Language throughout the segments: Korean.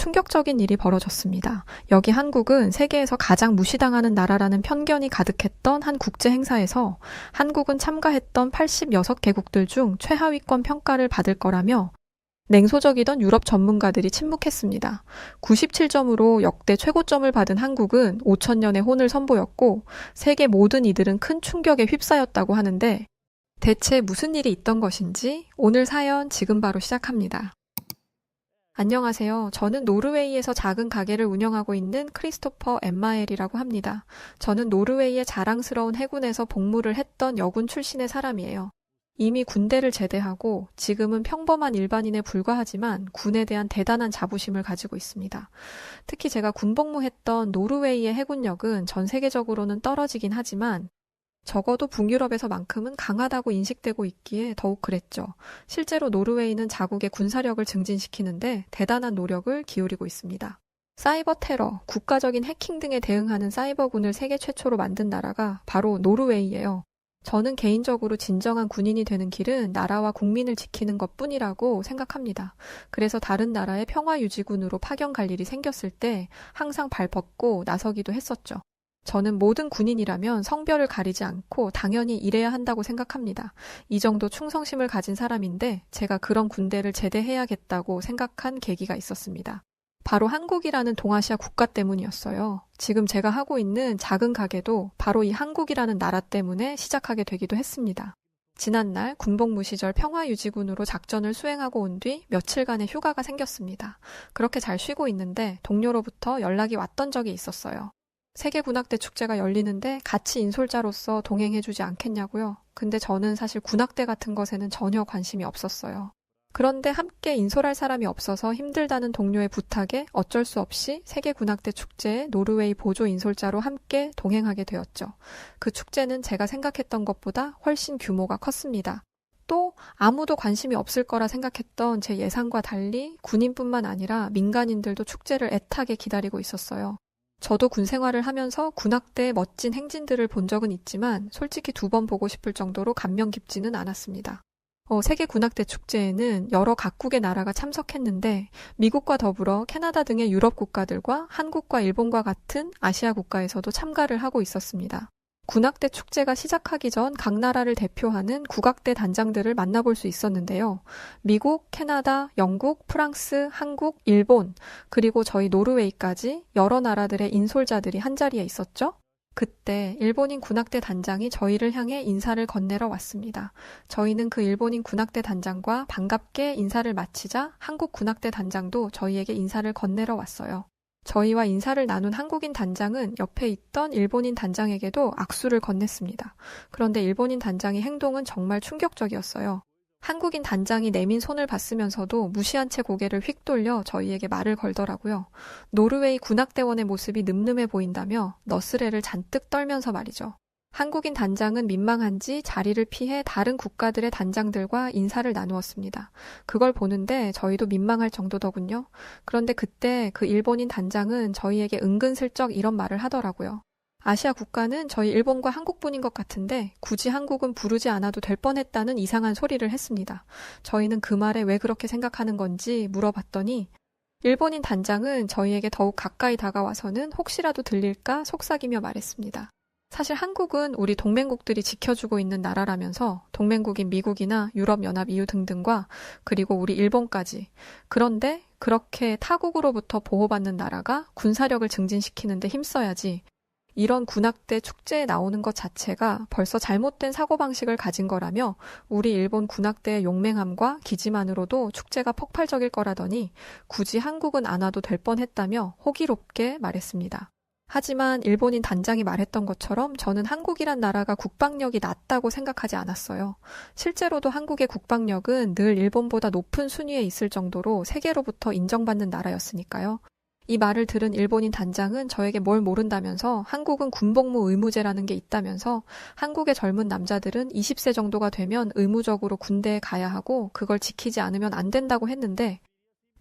충격적인 일이 벌어졌습니다. 여기 한국은 세계에서 가장 무시당하는 나라라는 편견이 가득했던 한 국제 행사에서 한국은 참가했던 86개국들 중 최하위권 평가를 받을 거라며 냉소적이던 유럽 전문가들이 침묵했습니다. 97점으로 역대 최고점을 받은 한국은 5천년의 혼을 선보였고 세계 모든 이들은 큰 충격에 휩싸였다고 하는데 대체 무슨 일이 있던 것인지 오늘 사연 지금 바로 시작합니다. 안녕하세요. 저는 노르웨이에서 작은 가게를 운영하고 있는 크리스토퍼 엠마엘이라고 합니다. 저는 노르웨이의 자랑스러운 해군에서 복무를 했던 여군 출신의 사람이에요. 이미 군대를 제대하고 지금은 평범한 일반인에 불과하지만 군에 대한 대단한 자부심을 가지고 있습니다. 특히 제가 군복무했던 노르웨이의 해군력은 전 세계적으로는 떨어지긴 하지만 적어도 북유럽에서만큼은 강하다고 인식되고 있기에 더욱 그랬죠. 실제로 노르웨이는 자국의 군사력을 증진시키는데 대단한 노력을 기울이고 있습니다. 사이버 테러, 국가적인 해킹 등에 대응하는 사이버군을 세계 최초로 만든 나라가 바로 노르웨이예요. 저는 개인적으로 진정한 군인이 되는 길은 나라와 국민을 지키는 것뿐이라고 생각합니다. 그래서 다른 나라의 평화유지군으로 파견 갈 일이 생겼을 때 항상 발벗고 나서기도 했었죠. 저는 모든 군인이라면 성별을 가리지 않고 당연히 일해야 한다고 생각합니다. 이 정도 충성심을 가진 사람인데 제가 그런 군대를 제대해야겠다고 생각한 계기가 있었습니다. 바로 한국이라는 동아시아 국가 때문이었어요. 지금 제가 하고 있는 작은 가게도 바로 이 한국이라는 나라 때문에 시작하게 되기도 했습니다. 지난날 군복무 시절 평화유지군으로 작전을 수행하고 온 뒤 며칠간의 휴가가 생겼습니다. 그렇게 잘 쉬고 있는데 동료로부터 연락이 왔던 적이 있었어요. 세계군악대 축제가 열리는데 같이 인솔자로서 동행해주지 않겠냐고요. 근데 저는 사실 군악대 같은 것에는 전혀 관심이 없었어요. 그런데 함께 인솔할 사람이 없어서 힘들다는 동료의 부탁에 어쩔 수 없이 세계군악대 축제에 노르웨이 보조 인솔자로 함께 동행하게 되었죠. 그 축제는 제가 생각했던 것보다 훨씬 규모가 컸습니다. 또 아무도 관심이 없을 거라 생각했던 제 예상과 달리 군인뿐만 아니라 민간인들도 축제를 애타게 기다리고 있었어요. 저도 군 생활을 하면서 군악대의 멋진 행진들을 본 적은 있지만 솔직히 2번 보고 싶을 정도로 감명 깊지는 않았습니다. 세계 군악대 축제에는 여러 각국의 나라가 참석했는데 미국과 더불어 캐나다 등의 유럽 국가들과 한국과 일본과 같은 아시아 국가에서도 참가를 하고 있었습니다. 군악대 축제가 시작하기 전 각 나라를 대표하는 국악대 단장들을 만나볼 수 있었는데요. 미국, 캐나다, 영국, 프랑스, 한국, 일본, 그리고 저희 노르웨이까지 여러 나라들의 인솔자들이 한자리에 있었죠. 그때 일본인 군악대 단장이 저희를 향해 인사를 건네러 왔습니다. 저희는 그 일본인 군악대 단장과 반갑게 인사를 마치자 한국 군악대 단장도 저희에게 인사를 건네러 왔어요. 저희와 인사를 나눈 한국인 단장은 옆에 있던 일본인 단장에게도 악수를 건넸습니다. 그런데 일본인 단장의 행동은 정말 충격적이었어요. 한국인 단장이 내민 손을 봤으면서도 무시한 채 고개를 휙 돌려 저희에게 말을 걸더라고요. 노르웨이 군악대원의 모습이 늠름해 보인다며 너스레를 잔뜩 떨면서 말이죠. 한국인 단장은 민망한지 자리를 피해 다른 국가들의 단장들과 인사를 나누었습니다. 그걸 보는데 저희도 민망할 정도더군요. 그런데 그때 그 일본인 단장은 저희에게 은근슬쩍 이런 말을 하더라고요. 아시아 국가는 저희 일본과 한국뿐인 것 같은데 굳이 한국은 부르지 않아도 될 뻔했다는 이상한 소리를 했습니다. 저희는 그 말에 왜 그렇게 생각하는 건지 물어봤더니 일본인 단장은 저희에게 더욱 가까이 다가와서는 혹시라도 들릴까 속삭이며 말했습니다. 사실 한국은 우리 동맹국들이 지켜주고 있는 나라라면서 동맹국인 미국이나 유럽연합 EU 등등과 그리고 우리 일본까지. 그런데 그렇게 타국으로부터 보호받는 나라가 군사력을 증진시키는 데 힘써야지. 이런 군악대 축제에 나오는 것 자체가 벌써 잘못된 사고방식을 가진 거라며 우리 일본 군악대의 용맹함과 기지만으로도 축제가 폭발적일 거라더니 굳이 한국은 안 와도 될 뻔했다며 호기롭게 말했습니다. 하지만 일본인 단장이 말했던 것처럼 저는 한국이란 나라가 국방력이 낮다고 생각하지 않았어요. 실제로도 한국의 국방력은 늘 일본보다 높은 순위에 있을 정도로 세계로부터 인정받는 나라였으니까요. 이 말을 들은 일본인 단장은 저에게 뭘 모른다면서 한국은 군복무 의무제라는 게 있다면서 한국의 젊은 남자들은 20세 정도가 되면 의무적으로 군대에 가야 하고 그걸 지키지 않으면 안 된다고 했는데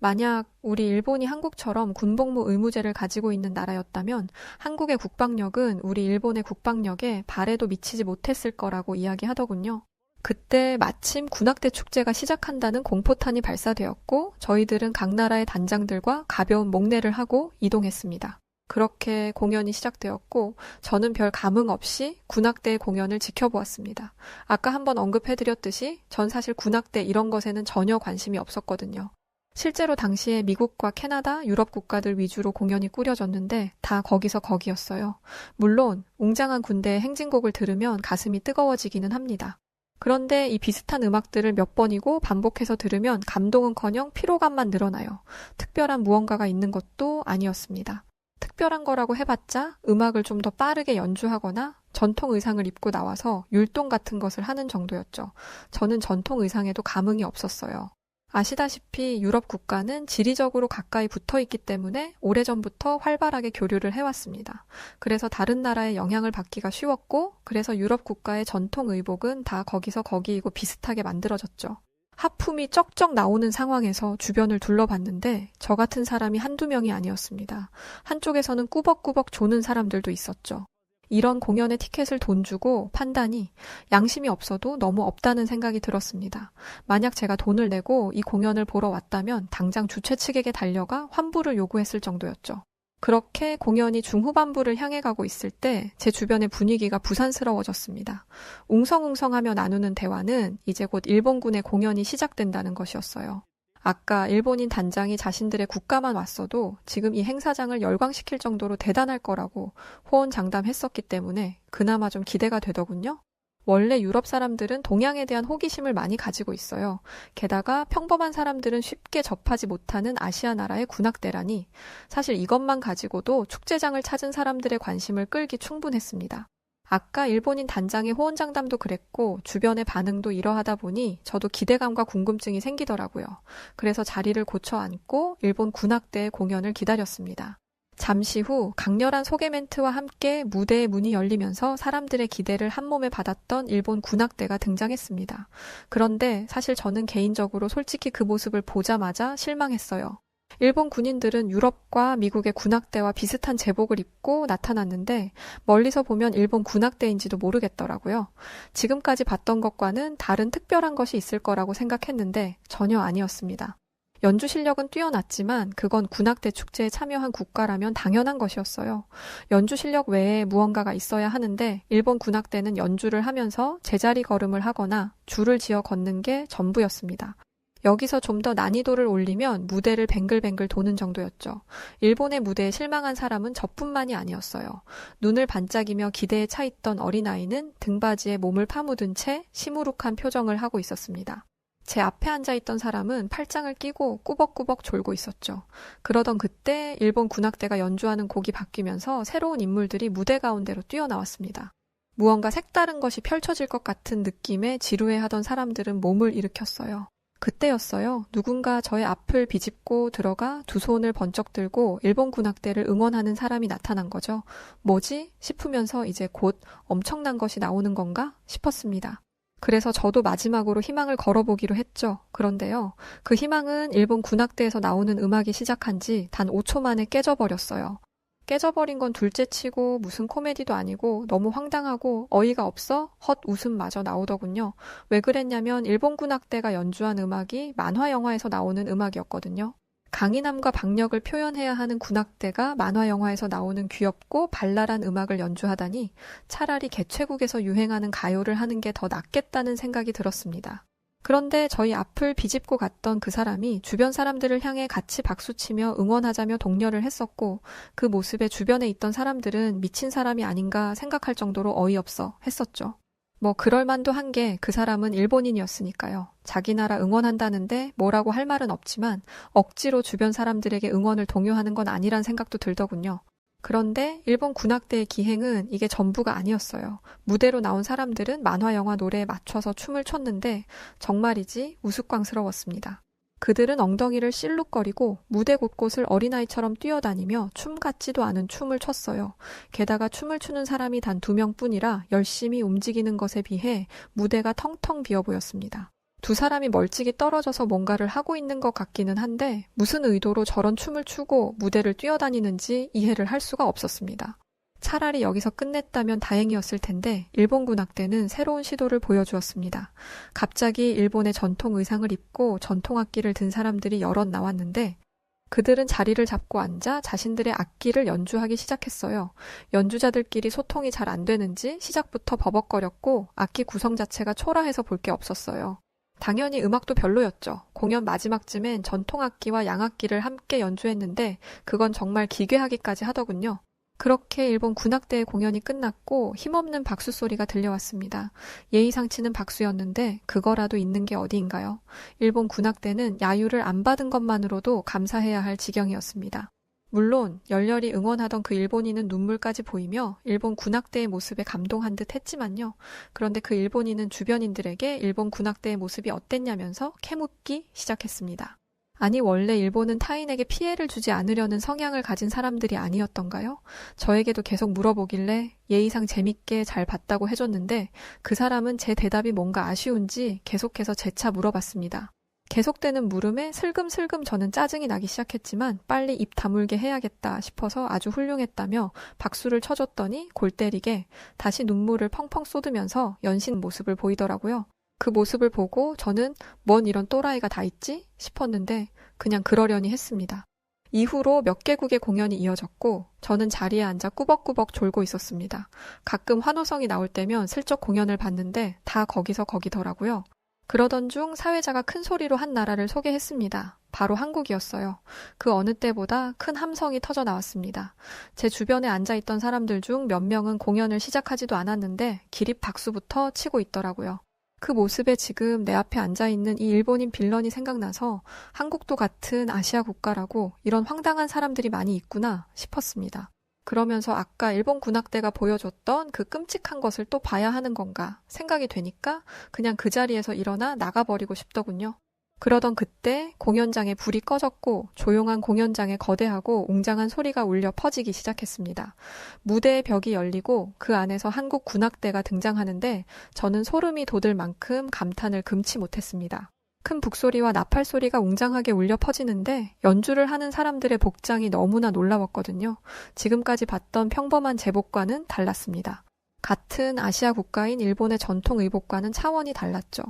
만약 우리 일본이 한국처럼 군복무 의무제를 가지고 있는 나라였다면 한국의 국방력은 우리 일본의 국방력에 발에도 미치지 못했을 거라고 이야기하더군요. 그때 마침 군악대 축제가 시작한다는 공포탄이 발사되었고 저희들은 각 나라의 단장들과 가벼운 목례를 하고 이동했습니다. 그렇게 공연이 시작되었고 저는 별 감흥 없이 군악대의 공연을 지켜보았습니다. 아까 한번 언급해드렸듯이 전 사실 군악대 이런 것에는 전혀 관심이 없었거든요. 실제로 당시에 미국과 캐나다, 유럽 국가들 위주로 공연이 꾸려졌는데 다 거기서 거기였어요. 물론 웅장한 군대의 행진곡을 들으면 가슴이 뜨거워지기는 합니다. 그런데 이 비슷한 음악들을 몇 번이고 반복해서 들으면 감동은커녕 피로감만 늘어나요. 특별한 무언가가 있는 것도 아니었습니다. 특별한 거라고 해봤자 음악을 좀 더 빠르게 연주하거나 전통 의상을 입고 나와서 율동 같은 것을 하는 정도였죠. 저는 전통 의상에도 감흥이 없었어요. 아시다시피 유럽 국가는 지리적으로 가까이 붙어 있기 때문에 오래전부터 활발하게 교류를 해왔습니다. 그래서 다른 나라의 영향을 받기가 쉬웠고 그래서 유럽 국가의 전통 의복은 다 거기서 거기이고 비슷하게 만들어졌죠. 하품이 쩍쩍 나오는 상황에서 주변을 둘러봤는데 저 같은 사람이 한두 명이 아니었습니다. 한쪽에서는 꾸벅꾸벅 조는 사람들도 있었죠. 이런 공연의 티켓을 돈 주고 판다니 양심이 없어도 너무 없다는 생각이 들었습니다. 만약 제가 돈을 내고 이 공연을 보러 왔다면 당장 주최 측에게 달려가 환불을 요구했을 정도였죠. 그렇게 공연이 중후반부를 향해 가고 있을 때 제 주변의 분위기가 부산스러워졌습니다. 웅성웅성하며 나누는 대화는 이제 곧 일본군의 공연이 시작된다는 것이었어요. 아까 일본인 단장이 자신들의 국가만 왔어도 지금 이 행사장을 열광시킬 정도로 대단할 거라고 호언장담했었기 때문에 그나마 좀 기대가 되더군요. 원래 유럽 사람들은 동양에 대한 호기심을 많이 가지고 있어요. 게다가 평범한 사람들은 쉽게 접하지 못하는 아시아 나라의 군악대라니 사실 이것만 가지고도 축제장을 찾은 사람들의 관심을 끌기 충분했습니다. 아까 일본인 단장의 호언장담도 그랬고 주변의 반응도 이러하다 보니 저도 기대감과 궁금증이 생기더라고요. 그래서 자리를 고쳐 앉고 일본 군악대의 공연을 기다렸습니다. 잠시 후 강렬한 소개 멘트와 함께 무대의 문이 열리면서 사람들의 기대를 한몸에 받았던 일본 군악대가 등장했습니다. 그런데 사실 저는 개인적으로 솔직히 그 모습을 보자마자 실망했어요. 일본 군인들은 유럽과 미국의 군악대와 비슷한 제복을 입고 나타났는데 멀리서 보면 일본 군악대인지도 모르겠더라고요. 지금까지 봤던 것과는 다른 특별한 것이 있을 거라고 생각했는데 전혀 아니었습니다. 연주 실력은 뛰어났지만 그건 군악대 축제에 참여한 국가라면 당연한 것이었어요. 연주 실력 외에 무언가가 있어야 하는데 일본 군악대는 연주를 하면서 제자리 걸음을 하거나 줄을 지어 걷는 게 전부였습니다. 여기서 좀 더 난이도를 올리면 무대를 뱅글뱅글 도는 정도였죠. 일본의 무대에 실망한 사람은 저뿐만이 아니었어요. 눈을 반짝이며 기대에 차 있던 어린아이는 등받이에 몸을 파묻은 채 시무룩한 표정을 하고 있었습니다. 제 앞에 앉아있던 사람은 팔짱을 끼고 꾸벅꾸벅 졸고 있었죠. 그러던 그때 일본 군악대가 연주하는 곡이 바뀌면서 새로운 인물들이 무대 가운데로 뛰어나왔습니다. 무언가 색다른 것이 펼쳐질 것 같은 느낌에 지루해하던 사람들은 몸을 일으켰어요. 그때였어요. 누군가 저의 앞을 비집고 들어가 두 손을 번쩍 들고 일본 군악대를 응원하는 사람이 나타난 거죠. 뭐지? 싶으면서 이제 곧 엄청난 것이 나오는 건가? 싶었습니다. 그래서 저도 마지막으로 희망을 걸어보기로 했죠. 그런데요. 그 희망은 일본 군악대에서 나오는 음악이 시작한 지 단 5초 만에 깨져버렸어요. 깨져버린 건 둘째치고 무슨 코미디도 아니고 너무 황당하고 어이가 없어 헛 웃음마저 나오더군요. 왜 그랬냐면 일본 군악대가 연주한 음악이 만화 영화에서 나오는 음악이었거든요. 강인함과 박력을 표현해야 하는 군악대가 만화 영화에서 나오는 귀엽고 발랄한 음악을 연주하다니 차라리 개최국에서 유행하는 가요를 하는 게 더 낫겠다는 생각이 들었습니다. 그런데 저희 앞을 비집고 갔던 그 사람이 주변 사람들을 향해 같이 박수치며 응원하자며 독려를 했었고 그 모습에 주변에 있던 사람들은 미친 사람이 아닌가 생각할 정도로 어이없어 했었죠. 뭐 그럴 만도 한 게 그 사람은 일본인이었으니까요. 자기 나라 응원한다는데 뭐라고 할 말은 없지만 억지로 주변 사람들에게 응원을 동요하는 건 아니란 생각도 들더군요. 그런데 일본 군악대의 기행은 이게 전부가 아니었어요. 무대로 나온 사람들은 만화 영화 노래에 맞춰서 춤을 췄는데 정말이지 우스꽝스러웠습니다. 그들은 엉덩이를 실룩거리고 무대 곳곳을 어린아이처럼 뛰어다니며 춤 같지도 않은 춤을 췄어요. 게다가 춤을 추는 사람이 단 2명뿐이라 열심히 움직이는 것에 비해 무대가 텅텅 비어 보였습니다. 두 사람이 멀찍이 떨어져서 뭔가를 하고 있는 것 같기는 한데 무슨 의도로 저런 춤을 추고 무대를 뛰어다니는지 이해를 할 수가 없었습니다. 차라리 여기서 끝냈다면 다행이었을 텐데 일본 군악대는 새로운 시도를 보여주었습니다. 갑자기 일본의 전통 의상을 입고 전통 악기를 든 사람들이 여럿 나왔는데 그들은 자리를 잡고 앉아 자신들의 악기를 연주하기 시작했어요. 연주자들끼리 소통이 잘 안 되는지 시작부터 버벅거렸고 악기 구성 자체가 초라해서 볼 게 없었어요. 당연히 음악도 별로였죠. 공연 마지막쯤엔 전통 악기와 양악기를 함께 연주했는데 그건 정말 기괴하기까지 하더군요. 그렇게 일본 군악대의 공연이 끝났고 힘없는 박수 소리가 들려왔습니다. 예의상치는 박수였는데 그거라도 있는 게 어디인가요? 일본 군악대는 야유를 안 받은 것만으로도 감사해야 할 지경이었습니다. 물론 열렬히 응원하던 그 일본인은 눈물까지 보이며 일본 군악대의 모습에 감동한 듯 했지만요. 그런데 그 일본인은 주변인들에게 일본 군악대의 모습이 어땠냐면서 캐묻기 시작했습니다. 아니 원래 일본은 타인에게 피해를 주지 않으려는 성향을 가진 사람들이 아니었던가요? 저에게도 계속 물어보길래 예의상 재밌게 잘 봤다고 해줬는데 그 사람은 제 대답이 뭔가 아쉬운지 계속해서 재차 물어봤습니다. 계속되는 물음에 슬금슬금 저는 짜증이 나기 시작했지만 빨리 입 다물게 해야겠다 싶어서 아주 훌륭했다며 박수를 쳐줬더니 골 때리게 다시 눈물을 펑펑 쏟으면서 연신 모습을 보이더라고요. 그 모습을 보고 저는 뭔 이런 또라이가 다 있지? 싶었는데 그냥 그러려니 했습니다. 이후로 몇 개국의 공연이 이어졌고 저는 자리에 앉아 꾸벅꾸벅 졸고 있었습니다. 가끔 환호성이 나올 때면 슬쩍 공연을 봤는데 다 거기서 거기더라고요. 그러던 중 사회자가 큰 소리로 한 나라를 소개했습니다. 바로 한국이었어요. 그 어느 때보다 큰 함성이 터져 나왔습니다. 제 주변에 앉아있던 사람들 중 몇 명은 공연을 시작하지도 않았는데 기립 박수부터 치고 있더라고요. 그 모습에 지금 내 앞에 앉아있는 이 일본인 빌런이 생각나서 한국도 같은 아시아 국가라고 이런 황당한 사람들이 많이 있구나 싶었습니다. 그러면서 아까 일본 군악대가 보여줬던 그 끔찍한 것을 또 봐야 하는 건가 생각이 되니까 그냥 그 자리에서 일어나 나가버리고 싶더군요. 그러던 그때 공연장에 불이 꺼졌고 조용한 공연장에 거대하고 웅장한 소리가 울려 퍼지기 시작했습니다. 무대의 벽이 열리고 그 안에서 한국 군악대가 등장하는데 저는 소름이 돋을 만큼 감탄을 금치 못했습니다. 큰 북소리와 나팔 소리가 웅장하게 울려 퍼지는데 연주를 하는 사람들의 복장이 너무나 놀라웠거든요. 지금까지 봤던 평범한 제복과는 달랐습니다. 같은 아시아 국가인 일본의 전통 의복과는 차원이 달랐죠.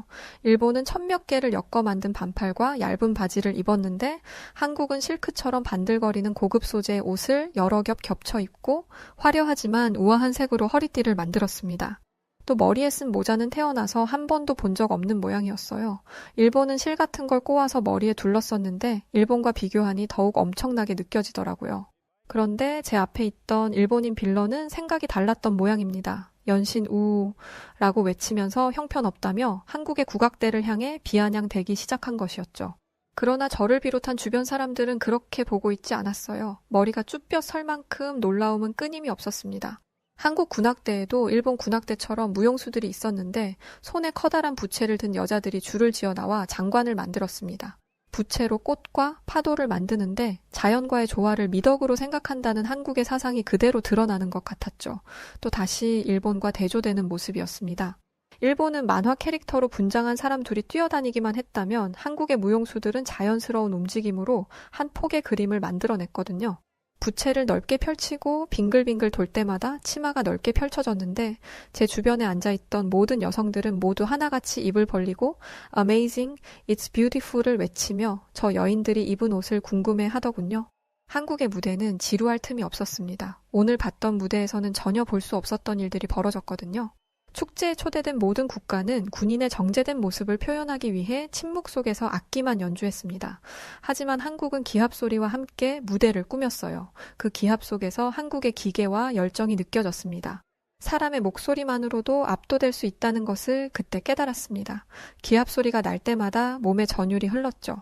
일본은 천몇 개를 엮어 만든 반팔과 얇은 바지를 입었는데 한국은 실크처럼 반들거리는 고급 소재의 옷을 여러 겹 겹쳐 입고 화려하지만 우아한 색으로 허리띠를 만들었습니다. 또 머리에 쓴 모자는 태어나서 한 번도 본 적 없는 모양이었어요. 일본은 실 같은 걸 꼬아서 머리에 둘렀었는데 일본과 비교하니 더욱 엄청나게 느껴지더라고요. 그런데 제 앞에 있던 일본인 빌런은 생각이 달랐던 모양입니다. 연신 우라고 외치면서 형편없다며 한국의 국악대를 향해 비아냥대기 시작한 것이었죠. 그러나 저를 비롯한 주변 사람들은 그렇게 보고 있지 않았어요. 머리가 쭈뼛 설 만큼 놀라움은 끊임이 없었습니다. 한국 군악대에도 일본 군악대처럼 무용수들이 있었는데 손에 커다란 부채를 든 여자들이 줄을 지어 나와 장관을 만들었습니다. 부채로 꽃과 파도를 만드는데 자연과의 조화를 미덕으로 생각한다는 한국의 사상이 그대로 드러나는 것 같았죠. 또 다시 일본과 대조되는 모습이었습니다. 일본은 만화 캐릭터로 분장한 사람 둘이 뛰어다니기만 했다면 한국의 무용수들은 자연스러운 움직임으로 한 폭의 그림을 만들어냈거든요. 부채를 넓게 펼치고 빙글빙글 돌 때마다 치마가 넓게 펼쳐졌는데 제 주변에 앉아있던 모든 여성들은 모두 하나같이 입을 벌리고 Amazing, It's Beautiful을 외치며 저 여인들이 입은 옷을 궁금해 하더군요. 한국의 무대는 지루할 틈이 없었습니다. 오늘 봤던 무대에서는 전혀 볼 수 없었던 일들이 벌어졌거든요. 축제에 초대된 모든 국가는 군인의 정제된 모습을 표현하기 위해 침묵 속에서 악기만 연주했습니다. 하지만 한국은 기합 소리와 함께 무대를 꾸몄어요. 그 기합 속에서 한국의 기계와 열정이 느껴졌습니다. 사람의 목소리만으로도 압도될 수 있다는 것을 그때 깨달았습니다. 기합 소리가 날 때마다 몸의 전율이 흘렀죠.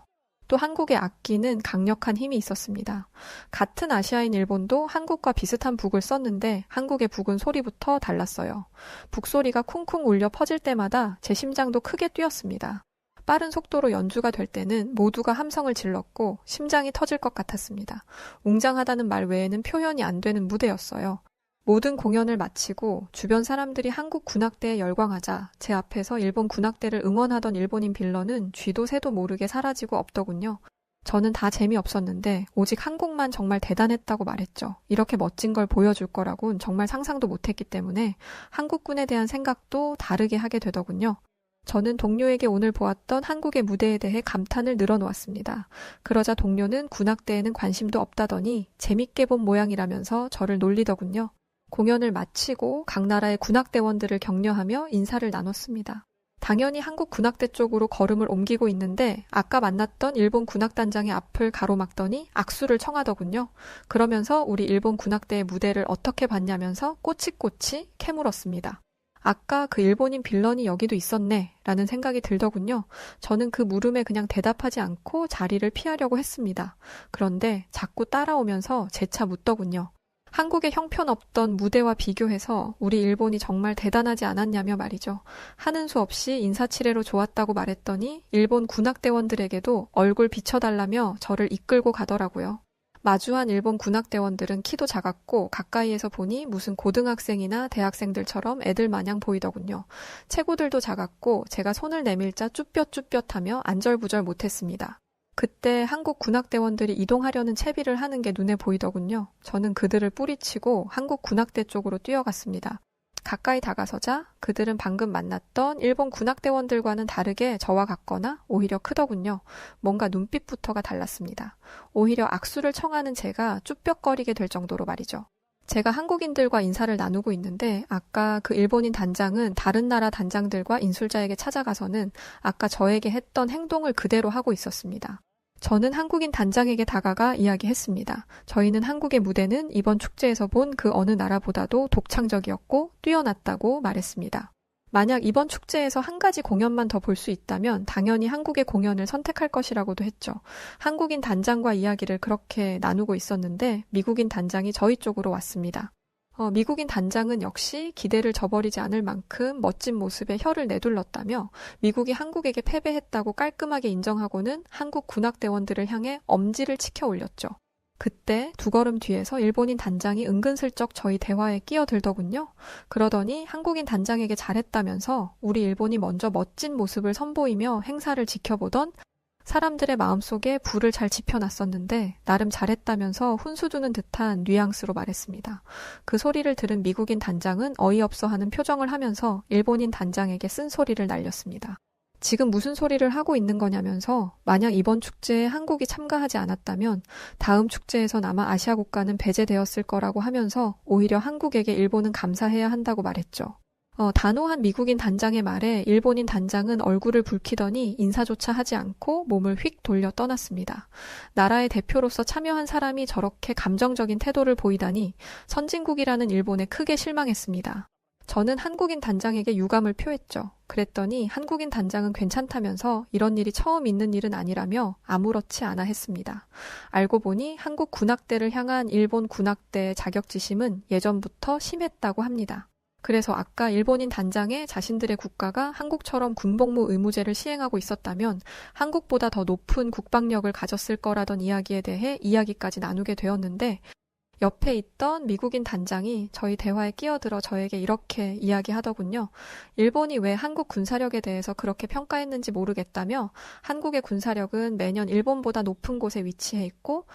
또 한국의 악기는 강력한 힘이 있었습니다. 같은 아시아인 일본도 한국과 비슷한 북을 썼는데 한국의 북은 소리부터 달랐어요. 북소리가 쿵쿵 울려 퍼질 때마다 제 심장도 크게 뛰었습니다. 빠른 속도로 연주가 될 때는 모두가 함성을 질렀고 심장이 터질 것 같았습니다. 웅장하다는 말 외에는 표현이 안 되는 무대였어요. 모든 공연을 마치고 주변 사람들이 한국 군악대에 열광하자 제 앞에서 일본 군악대를 응원하던 일본인 빌런은 쥐도 새도 모르게 사라지고 없더군요. 저는 다 재미없었는데 오직 한국만 정말 대단했다고 말했죠. 이렇게 멋진 걸 보여줄 거라곤 정말 상상도 못했기 때문에 한국군에 대한 생각도 다르게 하게 되더군요. 저는 동료에게 오늘 보았던 한국의 무대에 대해 감탄을 늘어놓았습니다. 그러자 동료는 군악대에는 관심도 없다더니 재밌게 본 모양이라면서 저를 놀리더군요. 공연을 마치고 각 나라의 군악대원들을 격려하며 인사를 나눴습니다. 당연히 한국 군악대 쪽으로 걸음을 옮기고 있는데 아까 만났던 일본 군악단장의 앞을 가로막더니 악수를 청하더군요. 그러면서 우리 일본 군악대의 무대를 어떻게 봤냐면서 꼬치꼬치 캐물었습니다. 아까 그 일본인 빌런이 여기도 있었네 라는 생각이 들더군요. 저는 그 물음에 그냥 대답하지 않고 자리를 피하려고 했습니다. 그런데 자꾸 따라오면서 재차 묻더군요. 한국의 형편없던 무대와 비교해서 우리 일본이 정말 대단하지 않았냐며 말이죠. 하는 수 없이 인사치레로 좋았다고 말했더니 일본 군악대원들에게도 얼굴 비춰달라며 저를 이끌고 가더라고요. 마주한 일본 군악대원들은 키도 작았고 가까이에서 보니 무슨 고등학생이나 대학생들처럼 애들 마냥 보이더군요. 체구들도 작았고 제가 손을 내밀자 쭈뼛쭈뼛하며 안절부절 못했습니다. 그때 한국 군악대원들이 이동하려는 채비를 하는 게 눈에 보이더군요. 저는 그들을 뿌리치고 한국 군악대 쪽으로 뛰어갔습니다. 가까이 다가서자 그들은 방금 만났던 일본 군악대원들과는 다르게 저와 같거나 오히려 크더군요. 뭔가 눈빛부터가 달랐습니다. 오히려 악수를 청하는 제가 쭈뼛거리게 될 정도로 말이죠. 제가 한국인들과 인사를 나누고 있는데 아까 그 일본인 단장은 다른 나라 단장들과 인술자에게 찾아가서는 아까 저에게 했던 행동을 그대로 하고 있었습니다. 저는 한국인 단장에게 다가가 이야기했습니다. 저희는 한국의 무대는 이번 축제에서 본 그 어느 나라보다도 독창적이었고 뛰어났다고 말했습니다. 만약 이번 축제에서 한 가지 공연만 더 볼 수 있다면 당연히 한국의 공연을 선택할 것이라고도 했죠. 한국인 단장과 이야기를 그렇게 나누고 있었는데 미국인 단장이 저희 쪽으로 왔습니다. 미국인 단장은 역시 기대를 저버리지 않을 만큼 멋진 모습에 혀를 내둘렀다며 미국이 한국에게 패배했다고 깔끔하게 인정하고는 한국 군악대원들을 향해 엄지를 치켜 올렸죠. 그때 두 걸음 뒤에서 일본인 단장이 은근슬쩍 저희 대화에 끼어들더군요. 그러더니 한국인 단장에게 잘했다면서 우리 일본이 먼저 멋진 모습을 선보이며 행사를 지켜보던 사람들의 마음속에 불을 잘 지펴놨었는데 나름 잘했다면서 훈수두는 듯한 뉘앙스로 말했습니다. 그 소리를 들은 미국인 단장은 어이없어 하는 표정을 하면서 일본인 단장에게 쓴소리를 날렸습니다. 지금 무슨 소리를 하고 있는 거냐면서 만약 이번 축제에 한국이 참가하지 않았다면 다음 축제에선 아마 아시아 국가는 배제되었을 거라고 하면서 오히려 한국에게 일본은 감사해야 한다고 말했죠. 단호한 미국인 단장의 말에 일본인 단장은 얼굴을 붉히더니 인사조차 하지 않고 몸을 휙 돌려 떠났습니다. 나라의 대표로서 참여한 사람이 저렇게 감정적인 태도를 보이다니 선진국이라는 일본에 크게 실망했습니다. 저는 한국인 단장에게 유감을 표했죠. 그랬더니 한국인 단장은 괜찮다면서 이런 일이 처음 있는 일은 아니라며 아무렇지 않아 했습니다. 알고 보니 한국 군악대를 향한 일본 군악대의 자격지심은 예전부터 심했다고 합니다. 그래서 아까 일본인 단장에 자신들의 국가가 한국처럼 군복무 의무제를 시행하고 있었다면 한국보다 더 높은 국방력을 가졌을 거라던 이야기에 대해 이야기까지 나누게 되었는데 옆에 있던 미국인 단장이 저희 대화에 끼어들어 저에게 이렇게 이야기하더군요. 일본이 왜 한국 군사력에 대해서 그렇게 평가했는지 모르겠다며 한국의 군사력은 매년 일본보다 높은 곳에 위치해 있고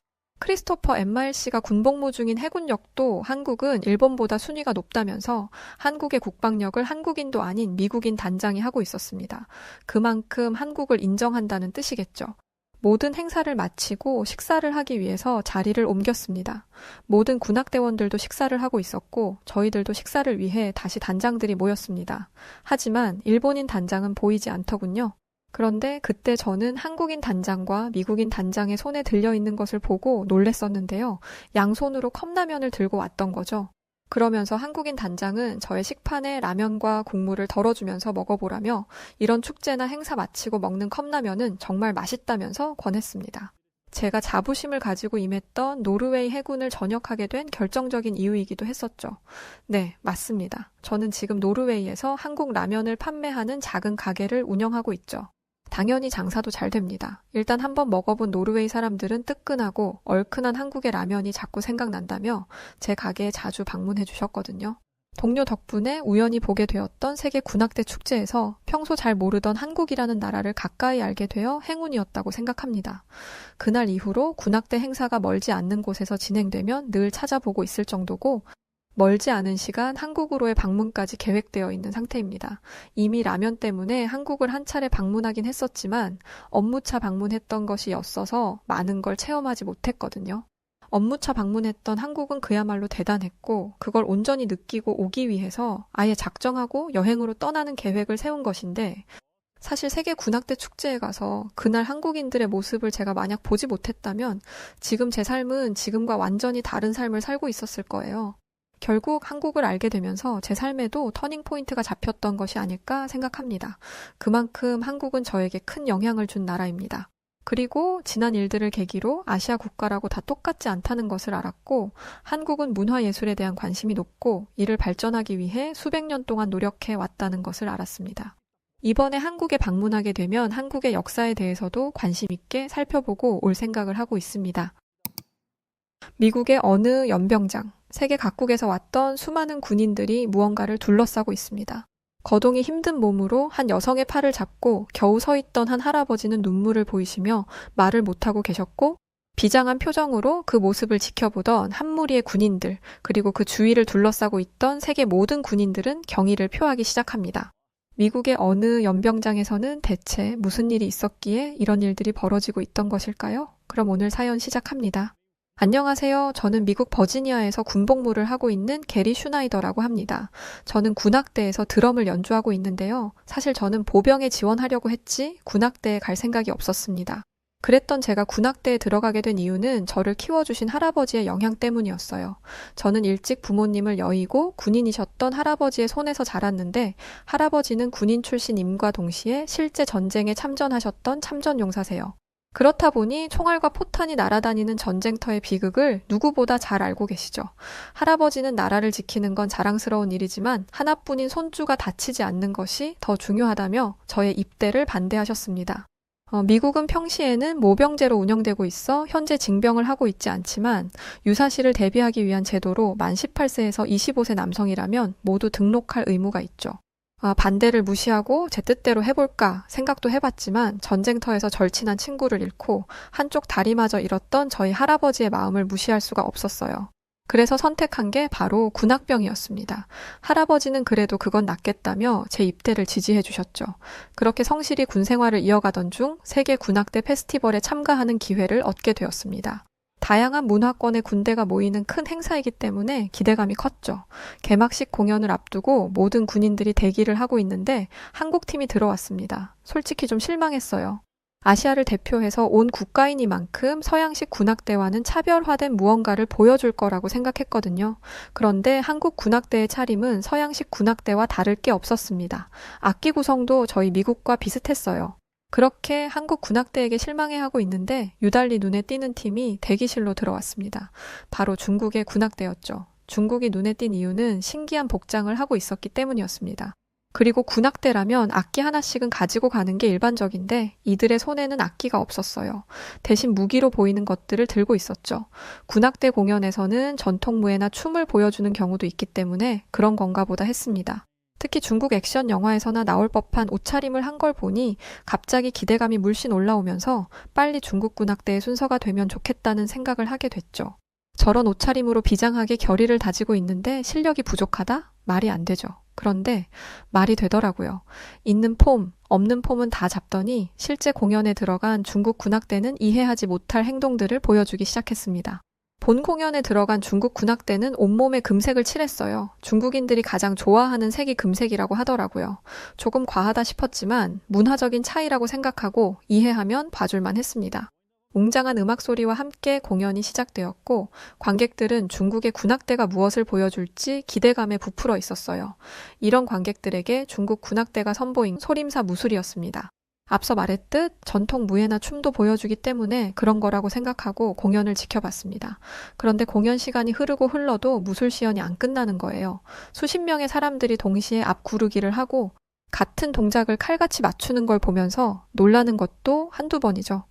크리스토퍼 MRC가 군복무 중인 해군력도 한국은 일본보다 순위가 높다면서 한국의 국방력을 한국인도 아닌 미국인 단장이 하고 있었습니다. 그만큼 한국을 인정한다는 뜻이겠죠. 모든 행사를 마치고 식사를 하기 위해서 자리를 옮겼습니다. 모든 군악대원들도 식사를 하고 있었고 저희들도 식사를 위해 다시 단장들이 모였습니다. 하지만 일본인 단장은 보이지 않더군요. 그런데 그때 저는 한국인 단장과 미국인 단장의 손에 들려있는 것을 보고 놀랬었는데요. 양손으로 컵라면을 들고 왔던 거죠. 그러면서 한국인 단장은 저의 식판에 라면과 국물을 덜어주면서 먹어보라며 이런 축제나 행사 마치고 먹는 컵라면은 정말 맛있다면서 권했습니다. 제가 자부심을 가지고 임했던 노르웨이 해군을 전역하게 된 결정적인 이유이기도 했었죠. 네, 맞습니다. 저는 지금 노르웨이에서 한국 라면을 판매하는 작은 가게를 운영하고 있죠. 당연히 장사도 잘 됩니다. 일단 한번 먹어본 노르웨이 사람들은 뜨끈하고 얼큰한 한국의 라면이 자꾸 생각난다며 제 가게에 자주 방문해 주셨거든요. 동료 덕분에 우연히 보게 되었던 세계 군악대 축제에서 평소 잘 모르던 한국이라는 나라를 가까이 알게 되어 행운이었다고 생각합니다. 그날 이후로 군악대 행사가 멀지 않는 곳에서 진행되면 늘 찾아보고 있을 정도고 멀지 않은 시간 한국으로의 방문까지 계획되어 있는 상태입니다. 이미 라면 때문에 한국을 한 차례 방문하긴 했었지만 업무차 방문했던 것이었어서 많은 걸 체험하지 못했거든요. 업무차 방문했던 한국은 그야말로 대단했고 그걸 온전히 느끼고 오기 위해서 아예 작정하고 여행으로 떠나는 계획을 세운 것인데 사실 세계 군악대 축제에 가서 그날 한국인들의 모습을 제가 만약 보지 못했다면 지금 제 삶은 지금과 완전히 다른 삶을 살고 있었을 거예요. 결국 한국을 알게 되면서 제 삶에도 터닝포인트가 잡혔던 것이 아닐까 생각합니다. 그만큼 한국은 저에게 큰 영향을 준 나라입니다. 그리고 지난 일들을 계기로 아시아 국가라고 다 똑같지 않다는 것을 알았고 한국은 문화예술에 대한 관심이 높고 이를 발전하기 위해 수백 년 동안 노력해 왔다는 것을 알았습니다. 이번에 한국에 방문하게 되면 한국의 역사에 대해서도 관심 있게 살펴보고 올 생각을 하고 있습니다. 미국의 어느 연병장, 세계 각국에서 왔던 수많은 군인들이 무언가를 둘러싸고 있습니다. 거동이 힘든 몸으로 한 여성의 팔을 잡고 겨우 서 있던 한 할아버지는 눈물을 보이시며 말을 못하고 계셨고 비장한 표정으로 그 모습을 지켜보던 한 무리의 군인들 그리고 그 주위를 둘러싸고 있던 세계 모든 군인들은 경의를 표하기 시작합니다. 미국의 어느 연병장에서는 대체 무슨 일이 있었기에 이런 일들이 벌어지고 있던 것일까요? 그럼 오늘 사연 시작합니다. 안녕하세요. 저는 미국 버지니아에서 군복무를 하고 있는 게리 슈나이더라고 합니다. 저는 군악대에서 드럼을 연주하고 있는데요. 사실 저는 보병에 지원하려고 했지 군악대에 갈 생각이 없었습니다. 그랬던 제가 군악대에 들어가게 된 이유는 저를 키워주신 할아버지의 영향 때문이었어요. 저는 일찍 부모님을 여의고 군인이셨던 할아버지의 손에서 자랐는데 할아버지는 군인 출신임과 동시에 실제 전쟁에 참전하셨던 참전용사세요. 그렇다 보니 총알과 포탄이 날아다니는 전쟁터의 비극을 누구보다 잘 알고 계시죠. 할아버지는 나라를 지키는 건 자랑스러운 일이지만 하나뿐인 손주가 다치지 않는 것이 더 중요하다며 저의 입대를 반대하셨습니다. 미국은 평시에는 모병제로 운영되고 있어 현재 징병을 하고 있지 않지만 유사시를 대비하기 위한 제도로 만 18세에서 25세 남성이라면 모두 등록할 의무가 있죠. 반대를 무시하고 제 뜻대로 해볼까 생각도 해봤지만 전쟁터에서 절친한 친구를 잃고 한쪽 다리마저 잃었던 저희 할아버지의 마음을 무시할 수가 없었어요. 그래서 선택한 게 바로 군악병이었습니다. 할아버지는 그래도 그건 낫겠다며 제 입대를 지지해 주셨죠. 그렇게 성실히 군 생활을 이어가던 중 세계 군악대 페스티벌에 참가하는 기회를 얻게 되었습니다. 다양한 문화권의 군대가 모이는 큰 행사이기 때문에 기대감이 컸죠. 개막식 공연을 앞두고 모든 군인들이 대기를 하고 있는데 한국 팀이 들어왔습니다. 솔직히 좀 실망했어요. 아시아를 대표해서 온 국가이니만큼 서양식 군악대와는 차별화된 무언가를 보여줄 거라고 생각했거든요. 그런데 한국 군악대의 차림은 서양식 군악대와 다를 게 없었습니다. 악기 구성도 저희 미국과 비슷했어요. 그렇게 한국 군악대에게 실망해하고 있는데 유달리 눈에 띄는 팀이 대기실로 들어왔습니다. 바로 중국의 군악대였죠. 중국이 눈에 띈 이유는 신기한 복장을 하고 있었기 때문이었습니다. 그리고 군악대라면 악기 하나씩은 가지고 가는 게 일반적인데 이들의 손에는 악기가 없었어요. 대신 무기로 보이는 것들을 들고 있었죠. 군악대 공연에서는 전통무예나 춤을 보여주는 경우도 있기 때문에 그런 건가 보다 했습니다. 특히 중국 액션 영화에서나 나올 법한 옷차림을 한 걸 보니 갑자기 기대감이 물씬 올라오면서 빨리 중국 군악대의 순서가 되면 좋겠다는 생각을 하게 됐죠. 저런 옷차림으로 비장하게 결의를 다지고 있는데 실력이 부족하다? 말이 안 되죠. 그런데 말이 되더라고요. 있는 폼, 없는 폼은 다 잡더니 실제 공연에 들어간 중국 군악대는 이해하지 못할 행동들을 보여주기 시작했습니다. 본 공연에 들어간 중국 군악대는 온몸에 금색을 칠했어요. 중국인들이 가장 좋아하는 색이 금색이라고 하더라고요. 조금 과하다 싶었지만 문화적인 차이라고 생각하고 이해하면 봐줄만 했습니다. 웅장한 음악 소리와 함께 공연이 시작되었고 관객들은 중국의 군악대가 무엇을 보여줄지 기대감에 부풀어 있었어요. 이런 관객들에게 중국 군악대가 선보인 소림사 무술이었습니다. 앞서 말했듯 전통 무예나 춤도 보여주기 때문에 그런 거라고 생각하고 공연을 지켜봤습니다. 그런데 공연 시간이 흐르고 흘러도 무술 시연이 안 끝나는 거예요. 수십 명의 사람들이 동시에 앞구르기를 하고 같은 동작을 칼같이 맞추는 걸 보면서 놀라는 것도 한두 번이죠.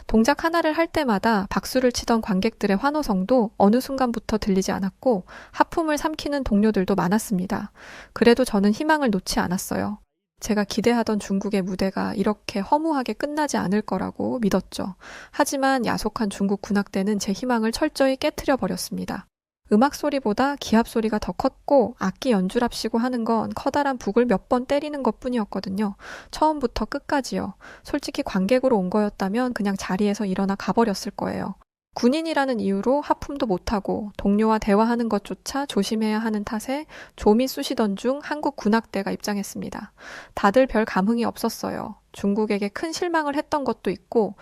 동작 하나를 할 때마다 박수를 치던 관객들의 환호성도 어느 순간부터 들리지 않았고 하품을 삼키는 동료들도 많았습니다. 그래도 저는 희망을 놓지 않았어요. 제가 기대하던 중국의 무대가 이렇게 허무하게 끝나지 않을 거라고 믿었죠. 하지만 야속한 중국 군악대는 제 희망을 철저히 깨트려 버렸습니다. 음악 소리보다 기합 소리가 더 컸고 악기 연주랍시고 하는 건 커다란 북을 몇 번 때리는 것뿐이었거든요. 처음부터 끝까지요. 솔직히 관객으로 온 거였다면 그냥 자리에서 일어나 가버렸을 거예요. 군인이라는 이유로 하품도 못하고 동료와 대화하는 것조차 조심해야 하는 탓에 좀이 쑤시던 중 한국 군악대가 입장했습니다. 다들 별 감흥이 없었어요. 중국에게 큰 실망을 했던 것도 있고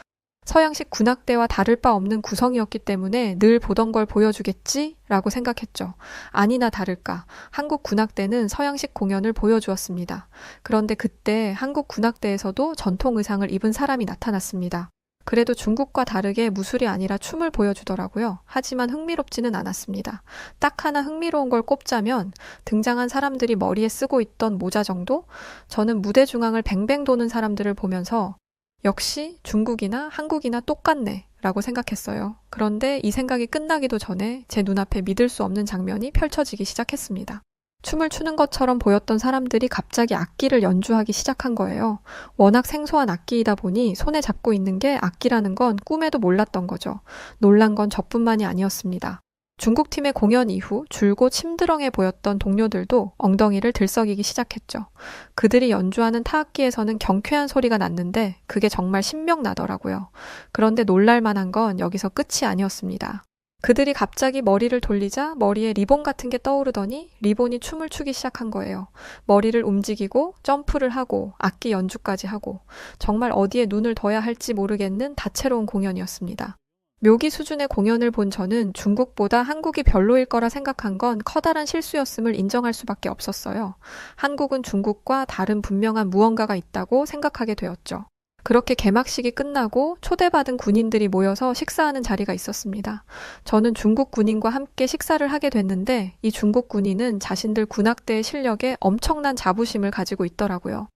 서양식 군악대와 다를 바 없는 구성이었기 때문에 늘 보던 걸 보여주겠지라고 생각했죠. 아니나 다를까 한국 군악대는 서양식 공연을 보여주었습니다. 그런데 그때 한국 군악대에서도 전통 의상을 입은 사람이 나타났습니다. 그래도 중국과 다르게 무술이 아니라 춤을 보여주더라고요. 하지만 흥미롭지는 않았습니다. 딱 하나 흥미로운 걸 꼽자면 등장한 사람들이 머리에 쓰고 있던 모자 정도? 저는 무대 중앙을 뱅뱅 도는 사람들을 보면서 역시 중국이나 한국이나 똑같네 라고 생각했어요. 그런데 이 생각이 끝나기도 전에 제 눈앞에 믿을 수 없는 장면이 펼쳐지기 시작했습니다. 춤을 추는 것처럼 보였던 사람들이 갑자기 악기를 연주하기 시작한 거예요. 워낙 생소한 악기이다 보니 손에 잡고 있는 게 악기라는 건 꿈에도 몰랐던 거죠. 놀란 건 저뿐만이 아니었습니다. 중국팀의 공연 이후 줄곧 심드렁해 보였던 동료들도 엉덩이를 들썩이기 시작했죠. 그들이 연주하는 타악기에서는 경쾌한 소리가 났는데 그게 정말 신명나더라고요. 그런데 놀랄 만한 건 여기서 끝이 아니었습니다. 그들이 갑자기 머리를 돌리자 머리에 리본 같은 게 떠오르더니 리본이 춤을 추기 시작한 거예요. 머리를 움직이고 점프를 하고 악기 연주까지 하고 정말 어디에 눈을 둬야 할지 모르겠는 다채로운 공연이었습니다. 묘기 수준의 공연을 본 저는 중국보다 한국이 별로일 거라 생각한 건 커다란 실수였음을 인정할 수밖에 없었어요. 한국은 중국과 다른 분명한 무언가가 있다고 생각하게 되었죠. 그렇게 개막식이 끝나고 초대받은 군인들이 모여서 식사하는 자리가 있었습니다. 저는 중국 군인과 함께 식사를 하게 됐는데 이 중국 군인은 자신들 군악대의 실력에 엄청난 자부심을 가지고 있더라고요.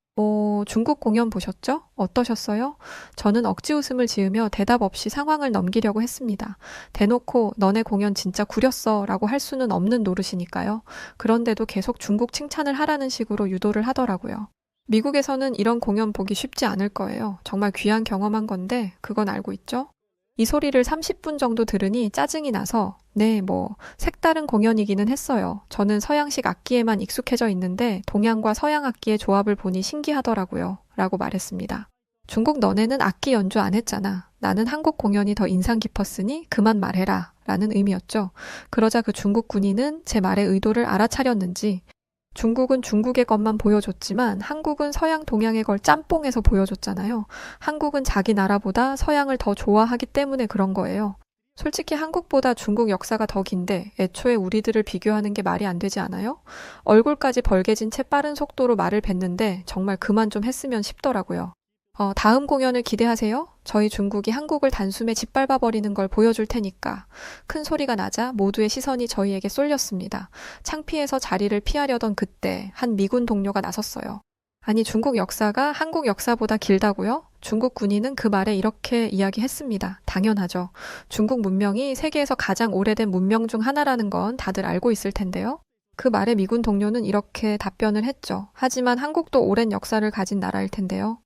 중국 공연 보셨죠? 어떠셨어요? 저는 억지 웃음을 지으며 대답 없이 상황을 넘기려고 했습니다. 대놓고 너네 공연 진짜 구렸어 라고 할 수는 없는 노릇이니까요. 그런데도 계속 중국 칭찬을 하라는 식으로 유도를 하더라고요. 미국에서는 이런 공연 보기 쉽지 않을 거예요. 정말 귀한 경험한 건데 그건 알고 있죠? 이 소리를 30분 정도 들으니 짜증이 나서 색다른 공연이기는 했어요. 저는 서양식 악기에만 익숙해져 있는데 동양과 서양 악기의 조합을 보니 신기하더라고요. 라고 말했습니다. 중국 너네는 악기 연주 안 했잖아. 나는 한국 공연이 더 인상 깊었으니 그만 말해라. 라는 의미였죠. 그러자 그 중국 군인은 제 말의 의도를 알아차렸는지 중국은 중국의 것만 보여줬지만 한국은 서양 동양의 걸 짬뽕해서 보여줬잖아요. 한국은 자기 나라보다 서양을 더 좋아하기 때문에 그런 거예요. 솔직히 한국보다 중국 역사가 더 긴데 애초에 우리들을 비교하는 게 말이 안 되지 않아요? 얼굴까지 벌개진 채 빠른 속도로 말을 뱉는데 정말 그만 좀 했으면 싶더라고요. 다음 공연을 기대하세요. 저희 중국이 한국을 단숨에 짓밟아버리는 걸 보여줄 테니까. 큰 소리가 나자 모두의 시선이 저희에게 쏠렸습니다. 창피해서 자리를 피하려던 그때 한 미군 동료가 나섰어요. 아니 중국 역사가 한국 역사보다 길다고요? 중국 군인은 그 말에 이렇게 이야기했습니다. 당연하죠. 중국 문명이 세계에서 가장 오래된 문명 중 하나라는 건 다들 알고 있을 텐데요. 그 말에 미군 동료는 이렇게 답변을 했죠. 하지만 한국도 오랜 역사를 가진 나라일 텐데요.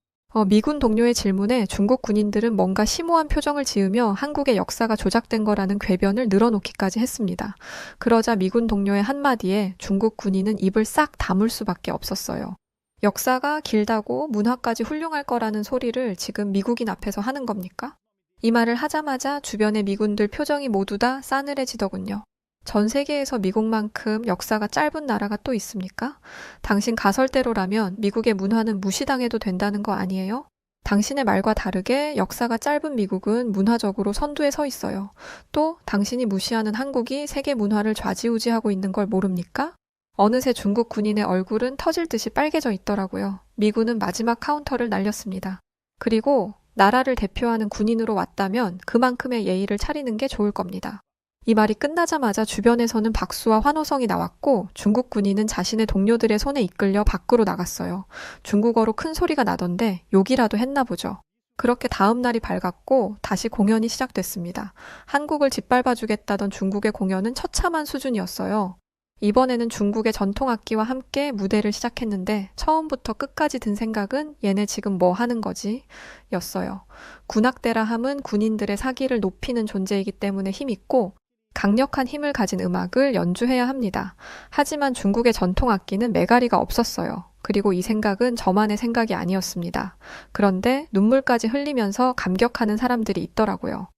미군 동료의 질문에 중국 군인들은 뭔가 심오한 표정을 지으며 한국의 역사가 조작된 거라는 궤변을 늘어놓기까지 했습니다. 그러자 미군 동료의 한마디에 중국 군인은 입을 싹 다물 수밖에 없었어요. 역사가 길다고 문화까지 훌륭할 거라는 소리를 지금 미국인 앞에서 하는 겁니까? 이 말을 하자마자 주변의 미군들 표정이 모두 다 싸늘해지더군요. 전 세계에서 미국만큼 역사가 짧은 나라가 또 있습니까? 당신 가설대로라면 미국의 문화는 무시당해도 된다는 거 아니에요? 당신의 말과 다르게 역사가 짧은 미국은 문화적으로 선두에 서 있어요. 또 당신이 무시하는 한국이 세계 문화를 좌지우지하고 있는 걸 모릅니까? 어느새 중국 군인의 얼굴은 터질 듯이 빨개져 있더라고요. 미군은 마지막 카운터를 날렸습니다. 그리고 나라를 대표하는 군인으로 왔다면 그만큼의 예의를 차리는 게 좋을 겁니다. 이 말이 끝나자마자 주변에서는 박수와 환호성이 나왔고 중국 군인은 자신의 동료들의 손에 이끌려 밖으로 나갔어요. 중국어로 큰 소리가 나던데 욕이라도 했나 보죠. 그렇게 다음 날이 밝았고 다시 공연이 시작됐습니다. 한국을 짓밟아주겠다던 중국의 공연은 처참한 수준이었어요. 이번에는 중국의 전통악기와 함께 무대를 시작했는데 처음부터 끝까지 든 생각은 얘네 지금 뭐 하는 거지? 였어요. 군악대라 함은 군인들의 사기를 높이는 존재이기 때문에 힘있고 강력한 힘을 가진 음악을 연주해야 합니다. 하지만 중국의 전통악기는 메가리가 없었어요. 그리고 이 생각은 저만의 생각이 아니었습니다. 그런데 눈물까지 흘리면서 감격하는 사람들이 있더라고요.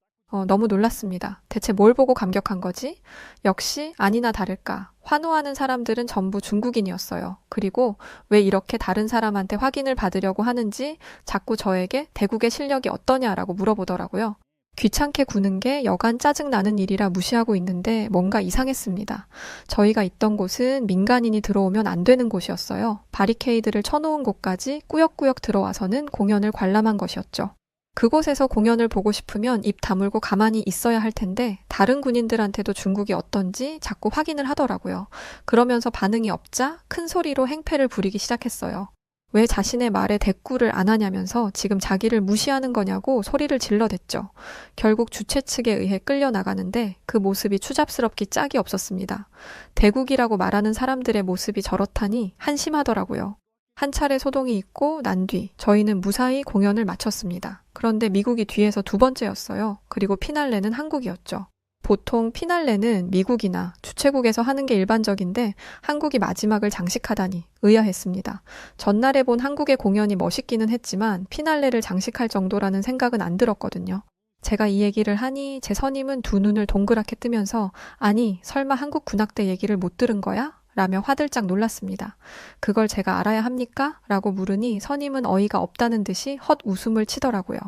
너무 놀랐습니다. 대체 뭘 보고 감격한 거지? 역시 아니나 다를까. 환호하는 사람들은 전부 중국인이었어요. 그리고 왜 이렇게 다른 사람한테 확인을 받으려고 하는지 자꾸 저에게 대국의 실력이 어떠냐라고 물어보더라고요. 귀찮게 구는 게 여간 짜증나는 일이라 무시하고 있는데 뭔가 이상했습니다. 저희가 있던 곳은 민간인이 들어오면 안 되는 곳이었어요. 바리케이드를 쳐놓은 곳까지 꾸역꾸역 들어와서는 공연을 관람한 것이었죠. 그곳에서 공연을 보고 싶으면 입 다물고 가만히 있어야 할 텐데 다른 군인들한테도 중국이 어떤지 자꾸 확인을 하더라고요. 그러면서 반응이 없자 큰 소리로 행패를 부리기 시작했어요. 왜 자신의 말에 대꾸를 안 하냐면서 지금 자기를 무시하는 거냐고 소리를 질러댔죠. 결국 주최 측에 의해 끌려나가는데 그 모습이 추잡스럽기 짝이 없었습니다. 대국이라고 말하는 사람들의 모습이 저렇다니 한심하더라고요. 한 차례 소동이 있고 난 뒤 저희는 무사히 공연을 마쳤습니다. 그런데 미국이 뒤에서 두 번째였어요. 그리고 피날레는 한국이었죠. 보통 피날레는 미국이나 주최국에서 하는 게 일반적인데 한국이 마지막을 장식하다니 의아했습니다. 전날에 본 한국의 공연이 멋있기는 했지만 피날레를 장식할 정도라는 생각은 안 들었거든요. 제가 이 얘기를 하니 제 선임은 두 눈을 동그랗게 뜨면서 아니 설마 한국 군악대 얘기를 못 들은 거야? 라며 화들짝 놀랐습니다. 그걸 제가 알아야 합니까? 라고 물으니 선임은 어이가 없다는 듯이 헛 웃음을 치더라고요.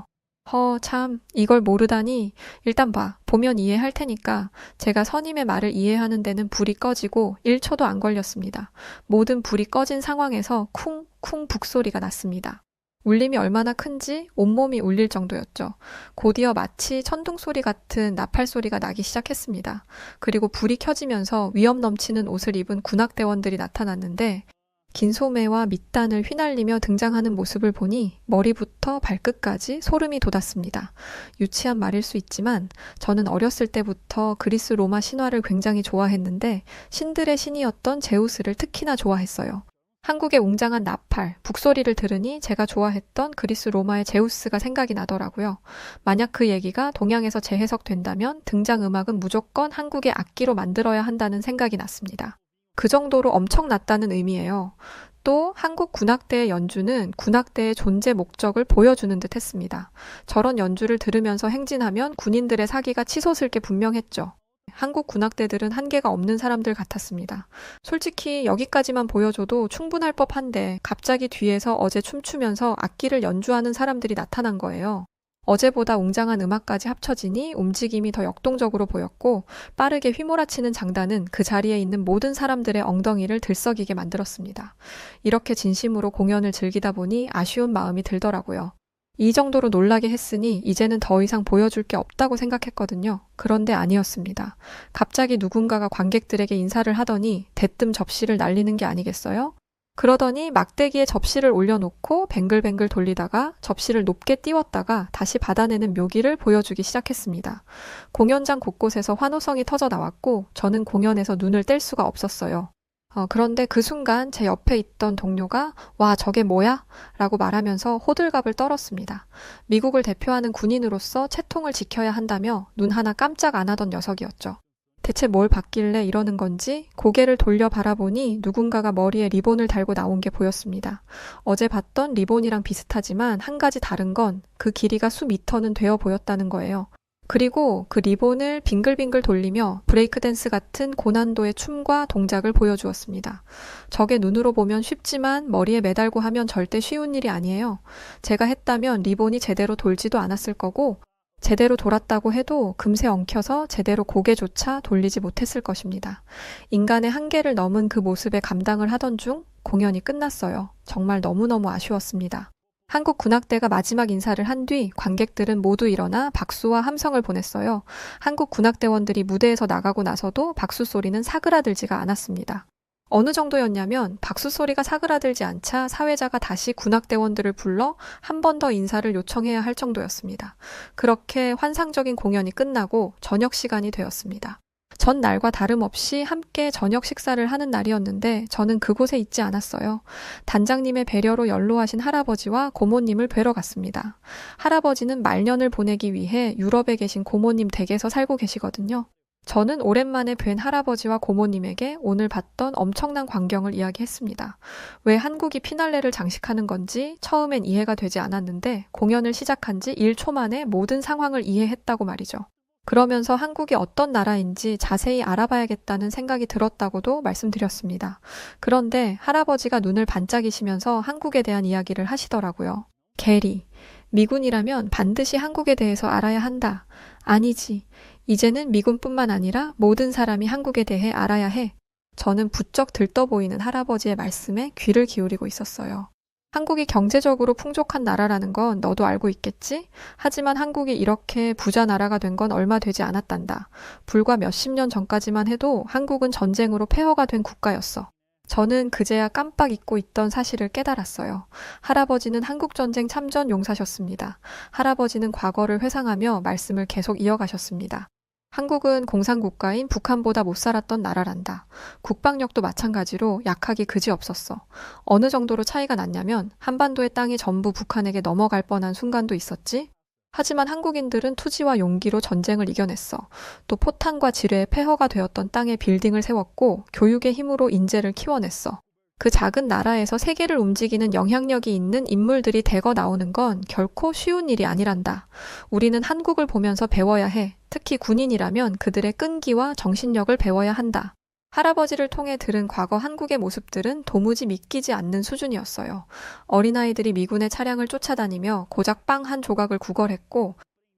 참, 이걸 모르다니. 일단 봐. 보면 이해할 테니까. 제가 선임의 말을 이해하는 데는 불이 꺼지고 1초도 안 걸렸습니다. 모든 불이 꺼진 상황에서 쿵쿵 북소리가 났습니다. 울림이 얼마나 큰지 온몸이 울릴 정도였죠. 곧이어 마치 천둥 소리 같은 나팔 소리가 나기 시작했습니다. 그리고 불이 켜지면서 위험 넘치는 옷을 입은 군악대원들이 나타났는데 긴 소매와 밑단을 휘날리며 등장하는 모습을 보니 머리부터 발끝까지 소름이 돋았습니다. 유치한 말일 수 있지만 저는 어렸을 때부터 그리스 로마 신화를 굉장히 좋아했는데 신들의 신이었던 제우스를 특히나 좋아했어요. 한국의 웅장한 나팔, 북소리를 들으니 제가 좋아했던 그리스 로마의 제우스가 생각이 나더라고요. 만약 그 얘기가 동양에서 재해석된다면 등장음악은 무조건 한국의 악기로 만들어야 한다는 생각이 났습니다. 그 정도로 엄청났다는 의미예요. 또 한국 군악대의 연주는 군악대의 존재 목적을 보여주는 듯 했습니다. 저런 연주를 들으면서 행진하면 군인들의 사기가 치솟을 게 분명했죠. 한국 군악대들은 한계가 없는 사람들 같았습니다. 솔직히 여기까지만 보여줘도 충분할 법한데 갑자기 뒤에서 어제 춤추면서 악기를 연주하는 사람들이 나타난 거예요. 어제보다 웅장한 음악까지 합쳐지니 움직임이 더 역동적으로 보였고 빠르게 휘몰아치는 장단은 그 자리에 있는 모든 사람들의 엉덩이를 들썩이게 만들었습니다. 이렇게 진심으로 공연을 즐기다 보니 아쉬운 마음이 들더라고요. 이 정도로 놀라게 했으니 이제는 더 이상 보여줄 게 없다고 생각했거든요. 그런데 아니었습니다. 갑자기 누군가가 관객들에게 인사를 하더니 대뜸 접시를 날리는 게 아니겠어요? 그러더니 막대기에 접시를 올려놓고 뱅글뱅글 돌리다가 접시를 높게 띄웠다가 다시 받아내는 묘기를 보여주기 시작했습니다. 공연장 곳곳에서 환호성이 터져 나왔고 저는 공연에서 눈을 뗄 수가 없었어요. 그런데 그 순간 제 옆에 있던 동료가 와 저게 뭐야? 라고 말하면서 호들갑을 떨었습니다. 미국을 대표하는 군인으로서 채통을 지켜야 한다며 눈 하나 깜짝 안 하던 녀석이었죠. 대체 뭘 봤길래 이러는 건지 고개를 돌려 바라보니 누군가가 머리에 리본을 달고 나온 게 보였습니다. 어제 봤던 리본이랑 비슷하지만 한 가지 다른 건 그 길이가 수미터는 되어 보였다는 거예요. 그리고 그 리본을 빙글빙글 돌리며 브레이크 댄스 같은 고난도의 춤과 동작을 보여주었습니다. 저게 눈으로 보면 쉽지만 머리에 매달고 하면 절대 쉬운 일이 아니에요. 제가 했다면 리본이 제대로 돌지도 않았을 거고 제대로 돌았다고 해도 금세 엉켜서 제대로 고개조차 돌리지 못했을 것입니다. 인간의 한계를 넘은 그 모습에 감당을 하던 중 공연이 끝났어요. 정말 너무너무 아쉬웠습니다. 한국 군악대가 마지막 인사를 한 뒤 관객들은 모두 일어나 박수와 함성을 보냈어요. 한국 군악대원들이 무대에서 나가고 나서도 박수 소리는 사그라들지가 않았습니다. 어느 정도였냐면 박수 소리가 사그라들지 않자 사회자가 다시 군악대원들을 불러 한 번 더 인사를 요청해야 할 정도였습니다. 그렇게 환상적인 공연이 끝나고 저녁 시간이 되었습니다. 전날과 다름없이 함께 저녁 식사를 하는 날이었는데 저는 그곳에 있지 않았어요. 단장님의 배려로 연로하신 할아버지와 고모님을 뵈러 갔습니다. 할아버지는 말년을 보내기 위해 유럽에 계신 고모님 댁에서 살고 계시거든요. 저는 오랜만에 뵌 할아버지와 고모님에게 오늘 봤던 엄청난 광경을 이야기했습니다. 왜 한국이 피날레를 장식하는 건지 처음엔 이해가 되지 않았는데 공연을 시작한 지 1초 만에 모든 상황을 이해했다고 말이죠. 그러면서 한국이 어떤 나라인지 자세히 알아봐야겠다는 생각이 들었다고도 말씀드렸습니다. 그런데 할아버지가 눈을 반짝이시면서 한국에 대한 이야기를 하시더라고요. 게리, 미군이라면 반드시 한국에 대해서 알아야 한다. 아니지. 이제는 미군뿐만 아니라 모든 사람이 한국에 대해 알아야 해. 저는 부쩍 들떠 보이는 할아버지의 말씀에 귀를 기울이고 있었어요. 한국이 경제적으로 풍족한 나라라는 건 너도 알고 있겠지? 하지만 한국이 이렇게 부자 나라가 된 건 얼마 되지 않았단다. 불과 몇십 년 전까지만 해도 한국은 전쟁으로 폐허가 된 국가였어. 저는 그제야 깜빡 잊고 있던 사실을 깨달았어요. 할아버지는 한국전쟁 참전 용사셨습니다. 할아버지는 과거를 회상하며 말씀을 계속 이어가셨습니다. 한국은 공산국가인 북한보다 못 살았던 나라란다. 국방력도 마찬가지로 약하기 그지없었어. 어느 정도로 차이가 났냐면 한반도의 땅이 전부 북한에게 넘어갈 뻔한 순간도 있었지. 하지만 한국인들은 투지와 용기로 전쟁을 이겨냈어. 또 포탄과 지뢰의 폐허가 되었던 땅에 빌딩을 세웠고 교육의 힘으로 인재를 키워냈어. 그 작은 나라에서 세계를 움직이는 영향력이 있는 인물들이 대거 나오는 건 결코 쉬운 일이 아니란다. 우리는 한국을 보면서 배워야 해. 특히 군인이라면 그들의 끈기와 정신력을 배워야 한다. 할아버지를 통해 들은 과거 한국의 모습들은 도무지 믿기지 않는 수준이었어요. 어린아이들이 미군의 차량을 쫓아다니며 고작 빵 한 조각을 구걸했고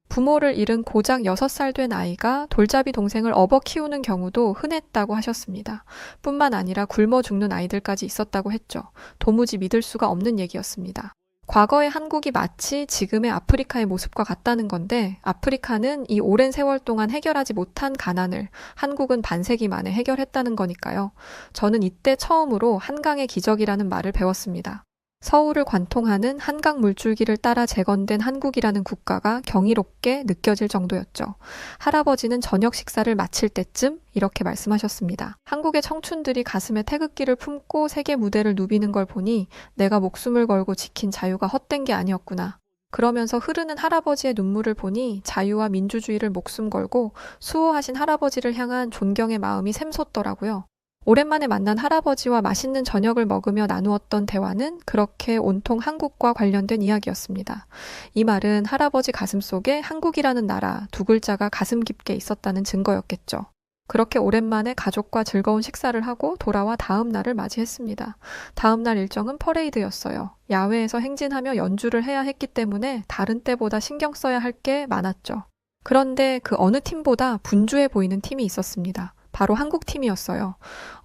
부모를 잃은 고작 6살 된 아이가 돌잡이 동생을 업어 키우는 경우도 흔했다고 하셨습니다. 뿐만 아니라 굶어 죽는 아이들까지 있었다고 했죠. 도무지 믿을 수가 없는 얘기였습니다. 과거의 한국이 마치 지금의 아프리카의 모습과 같다는 건데 아프리카는 이 오랜 세월 동안 해결하지 못한 가난을 한국은 반세기 만에 해결했다는 거니까요. 저는 이때 처음으로 한강의 기적이라는 말을 배웠습니다. 서울을 관통하는 한강 물줄기를 따라 재건된 한국이라는 국가가 경이롭게 느껴질 정도였죠. 할아버지는 저녁 식사를 마칠 때쯤 이렇게 말씀하셨습니다. 한국의 청춘들이 가슴에 태극기를 품고 세계 무대를 누비는 걸 보니 내가 목숨을 걸고 지킨 자유가 헛된 게 아니었구나. 그러면서 흐르는 할아버지의 눈물을 보니 자유와 민주주의를 목숨 걸고 수호하신 할아버지를 향한 존경의 마음이 샘솟더라고요. 오랜만에 만난 할아버지와 맛있는 저녁을 먹으며 나누었던 대화는 그렇게 온통 한국과 관련된 이야기였습니다. 이 말은 할아버지 가슴속에 한국이라는 나라 두 글자가 가슴 깊게 있었다는 증거였겠죠. 그렇게 오랜만에 가족과 즐거운 식사를 하고 돌아와 다음 날을 맞이했습니다. 다음 날 일정은 퍼레이드였어요. 야외에서 행진하며 연주를 해야 했기 때문에 다른 때보다 신경 써야 할 게 많았죠. 그런데 그 어느 팀보다 분주해 보이는 팀이 있었습니다. 바로 한국 팀이었어요.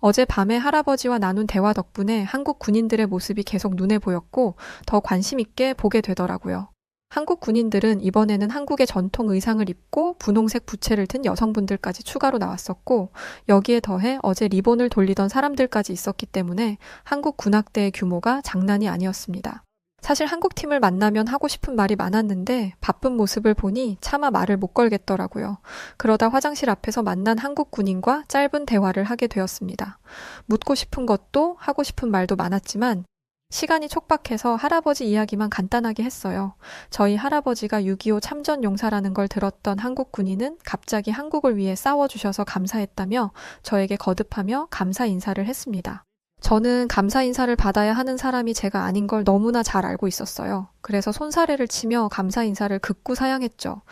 어제 밤에 할아버지와 나눈 대화 덕분에 한국 군인들의 모습이 계속 눈에 보였고 더 관심 있게 보게 되더라고요. 한국 군인들은 이번에는 한국의 전통 의상을 입고 분홍색 부채를 든 여성분들까지 추가로 나왔었고 여기에 더해 어제 리본을 돌리던 사람들까지 있었기 때문에 한국 군악대의 규모가 장난이 아니었습니다. 사실 한국팀을 만나면 하고 싶은 말이 많았는데 바쁜 모습을 보니 차마 말을 못 걸겠더라고요. 그러다 화장실 앞에서 만난 한국 군인과 짧은 대화를 하게 되었습니다. 묻고 싶은 것도 하고 싶은 말도 많았지만 시간이 촉박해서 할아버지 이야기만 간단하게 했어요. 저희 할아버지가 6.25 참전 용사라는 걸 들었던 한국 군인은 갑자기 한국을 위해 싸워주셔서 감사했다며 저에게 거듭하며 감사 인사를 했습니다. 저는 감사 인사를 받아야 하는 사람이 제가 아닌 걸 너무나 잘 알고 있었어요. 그래서 손사래를 치며 감사 인사를 극구 사양했죠.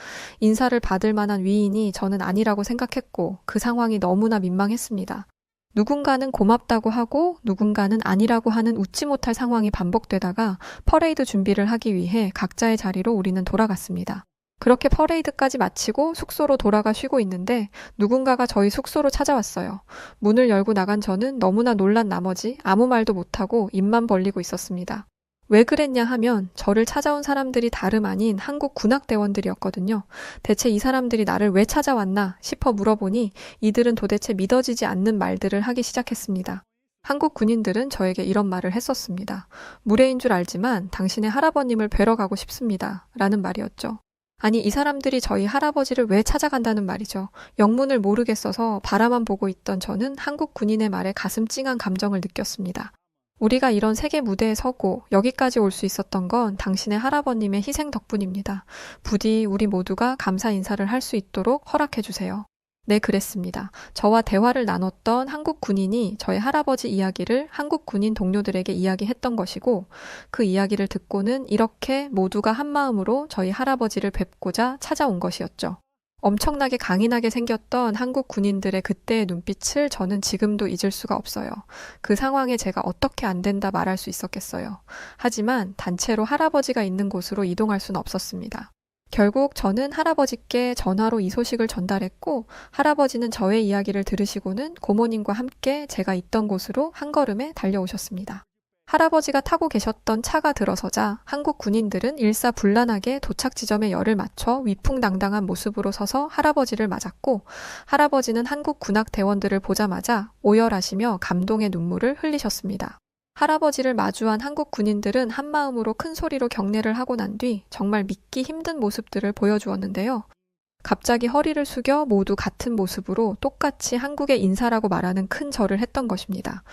인사를 받을 만한 위인이 저는 아니라고 생각했고 그 상황이 너무나 민망했습니다. 누군가는 고맙다고 하고 누군가는 아니라고 하는 웃지 못할 상황이 반복되다가 퍼레이드 준비를 하기 위해 각자의 자리로 우리는 돌아갔습니다. 그렇게 퍼레이드까지 마치고 숙소로 돌아가 쉬고 있는데 누군가가 저희 숙소로 찾아왔어요. 문을 열고 나간 저는 너무나 놀란 나머지 아무 말도 못하고 입만 벌리고 있었습니다. 왜 그랬냐 하면 저를 찾아온 사람들이 다름 아닌 한국 군악대원들이었거든요. 대체 이 사람들이 나를 왜 찾아왔나 싶어 물어보니 이들은 도대체 믿어지지 않는 말들을 하기 시작했습니다. 한국 군인들은 저에게 이런 말을 했었습니다. 무례인 줄 알지만 당신의 할아버님을 뵈러 가고 싶습니다. 라는 말이었죠. 아니, 이 사람들이 저희 할아버지를 왜 찾아간다는 말이죠. 영문을 모르겠어서 바라만 보고 있던 저는 한국 군인의 말에 가슴 찡한 감정을 느꼈습니다. 우리가 이런 세계 무대에 서고 여기까지 올 수 있었던 건 당신의 할아버님의 희생 덕분입니다. 부디 우리 모두가 감사 인사를 할 수 있도록 허락해 주세요. 네, 그랬습니다. 저와 대화를 나눴던 한국 군인이 저의 할아버지 이야기를 한국 군인 동료들에게 이야기했던 것이고, 그 이야기를 듣고는 이렇게 모두가 한 마음으로 저희 할아버지를 뵙고자 찾아온 것이었죠. 엄청나게 강인하게 생겼던 한국 군인들의 그때의 눈빛을 저는 지금도 잊을 수가 없어요. 그 상황에 제가 어떻게 안 된다 말할 수 있었겠어요. 하지만 단체로 할아버지가 있는 곳으로 이동할 수는 없었습니다. 결국 저는 할아버지께 전화로 이 소식을 전달했고, 할아버지는 저의 이야기를 들으시고는 고모님과 함께 제가 있던 곳으로 한 걸음에 달려오셨습니다. 할아버지가 타고 계셨던 차가 들어서자 한국 군인들은 일사불란하게 도착 지점에 열을 맞춰 위풍당당한 모습으로 서서 할아버지를 맞았고, 할아버지는 한국 군악대원들을 보자마자 오열하시며 감동의 눈물을 흘리셨습니다. 할아버지를 마주한 한국 군인들은 한마음으로 큰 소리로 경례를 하고 난 뒤 정말 믿기 힘든 모습들을 보여주었는데요. 갑자기 허리를 숙여 모두 같은 모습으로 똑같이 한국의 인사라고 말하는 큰 절을 했던 것입니다.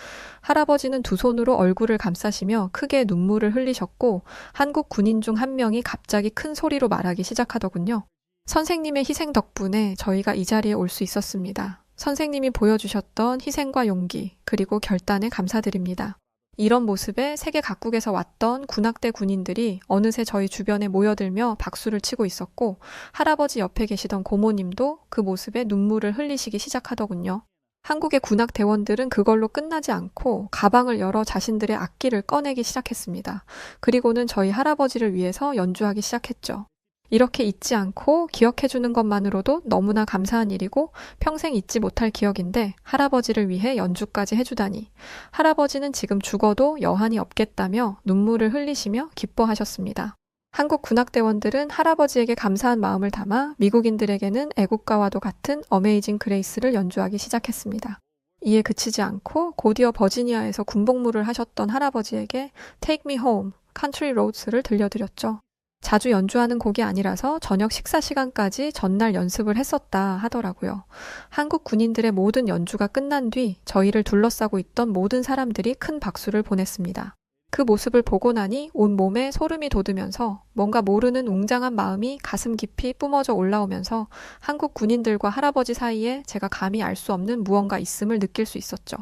할아버지는 두 손으로 얼굴을 감싸시며 크게 눈물을 흘리셨고, 한국 군인 중 한 명이 갑자기 큰 소리로 말하기 시작하더군요. 선생님의 희생 덕분에 저희가 이 자리에 올 수 있었습니다. 선생님이 보여주셨던 희생과 용기, 그리고 결단에 감사드립니다. 이런 모습에 세계 각국에서 왔던 군악대 군인들이 어느새 저희 주변에 모여들며 박수를 치고 있었고, 할아버지 옆에 계시던 고모님도 그 모습에 눈물을 흘리시기 시작하더군요. 한국의 군악대원들은 그걸로 끝나지 않고 가방을 열어 자신들의 악기를 꺼내기 시작했습니다. 그리고는 저희 할아버지를 위해서 연주하기 시작했죠. 이렇게 잊지 않고 기억해주는 것만으로도 너무나 감사한 일이고 평생 잊지 못할 기억인데, 할아버지를 위해 연주까지 해주다니. 할아버지는 지금 죽어도 여한이 없겠다며 눈물을 흘리시며 기뻐하셨습니다. 한국 군악대원들은 할아버지에게 감사한 마음을 담아 미국인들에게는 애국가와도 같은 어메이징 그레이스를 연주하기 시작했습니다. 이에 그치지 않고 곧이어 버지니아에서 군복무를 하셨던 할아버지에게 Take Me Home, Country Roads를 들려드렸죠. 자주 연주하는 곡이 아니라서 저녁 식사 시간까지 전날 연습을 했었다 하더라고요. 한국 군인들의 모든 연주가 끝난 뒤 저희를 둘러싸고 있던 모든 사람들이 큰 박수를 보냈습니다. 그 모습을 보고 나니 온 몸에 소름이 돋으면서 뭔가 모르는 웅장한 마음이 가슴 깊이 뿜어져 올라오면서 한국 군인들과 할아버지 사이에 제가 감히 알 수 없는 무언가 있음을 느낄 수 있었죠.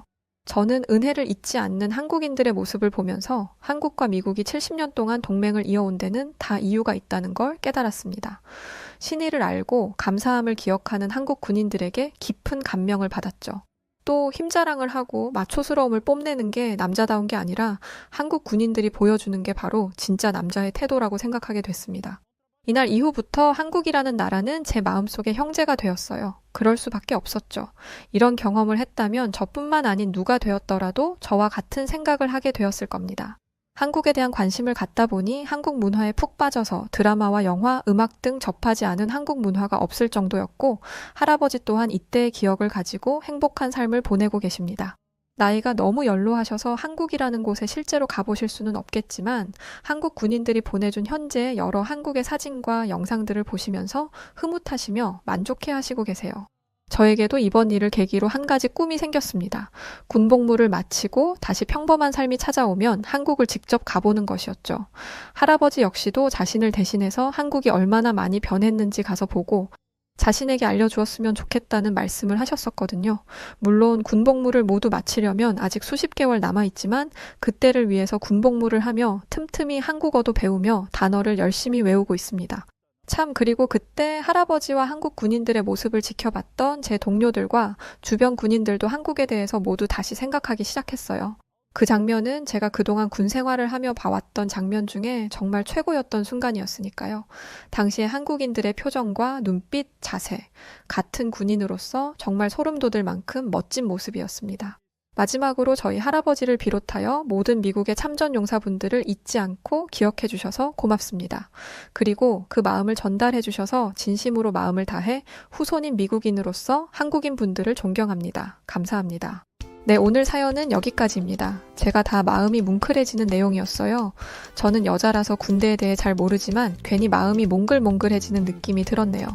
저는 은혜를 잊지 않는 한국인들의 모습을 보면서 한국과 미국이 70년 동안 동맹을 이어온 데는 다 이유가 있다는 걸 깨달았습니다. 신의를 알고 감사함을 기억하는 한국 군인들에게 깊은 감명을 받았죠. 또 힘자랑을 하고 마초스러움을 뽐내는 게 남자다운 게 아니라 한국 군인들이 보여주는 게 바로 진짜 남자의 태도라고 생각하게 됐습니다. 이날 이후부터 한국이라는 나라는 제 마음속의 형제가 되었어요. 그럴 수밖에 없었죠. 이런 경험을 했다면 저뿐만 아닌 누가 되었더라도 저와 같은 생각을 하게 되었을 겁니다. 한국에 대한 관심을 갖다 보니 한국 문화에 푹 빠져서 드라마와 영화, 음악 등 접하지 않은 한국 문화가 없을 정도였고, 할아버지 또한 이때의 기억을 가지고 행복한 삶을 보내고 계십니다. 나이가 너무 연로하셔서 한국이라는 곳에 실제로 가보실 수는 없겠지만 한국 군인들이 보내준 현재의 여러 한국의 사진과 영상들을 보시면서 흐뭇하시며 만족해하시고 계세요. 저에게도 이번 일을 계기로 한 가지 꿈이 생겼습니다. 군복무를 마치고 다시 평범한 삶이 찾아오면 한국을 직접 가보는 것이었죠. 할아버지 역시도 자신을 대신해서 한국이 얼마나 많이 변했는지 가서 보고 자신에게 알려주었으면 좋겠다는 말씀을 하셨었거든요. 물론 군복무를 모두 마치려면 아직 수십 개월 남아있지만 그때를 위해서 군복무를 하며 틈틈이 한국어도 배우며 단어를 열심히 외우고 있습니다. 참, 그리고 그때 할아버지와 한국 군인들의 모습을 지켜봤던 제 동료들과 주변 군인들도 한국에 대해서 모두 다시 생각하기 시작했어요. 그 장면은 제가 그동안 군 생활을 하며 봐왔던 장면 중에 정말 최고였던 순간이었으니까요. 당시에 한국인들의 표정과 눈빛, 자세, 같은 군인으로서 정말 소름 돋을 만큼 멋진 모습이었습니다. 마지막으로 저희 할아버지를 비롯하여 모든 미국의 참전 용사분들을 잊지 않고 기억해 주셔서 고맙습니다. 그리고 그 마음을 전달해 주셔서 진심으로 마음을 다해 후손인 미국인으로서 한국인 분들을 존경합니다. 감사합니다. 네, 오늘 사연은 여기까지입니다. 제가 다 마음이 뭉클해지는 내용이었어요. 저는 여자라서 군대에 대해 잘 모르지만 괜히 마음이 몽글몽글해지는 느낌이 들었네요.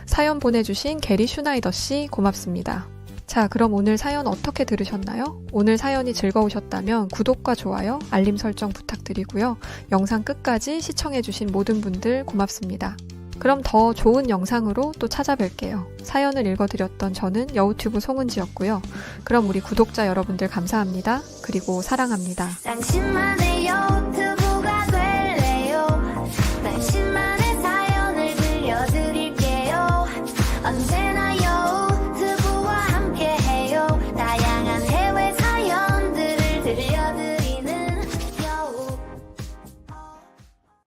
사연 보내주신 게리 슈나이더 씨 고맙습니다. 자, 그럼 오늘 사연 어떻게 들으셨나요? 오늘 사연이 즐거우셨다면 구독과 좋아요, 알림 설정 부탁드리고요. 영상 끝까지 시청해주신 모든 분들 고맙습니다. 그럼 더 좋은 영상으로 또 찾아뵐게요. 사연을 읽어드렸던 저는 여우튜브 송은지였고요. 그럼 우리 구독자 여러분들 감사합니다. 그리고 사랑합니다. 당신만의 여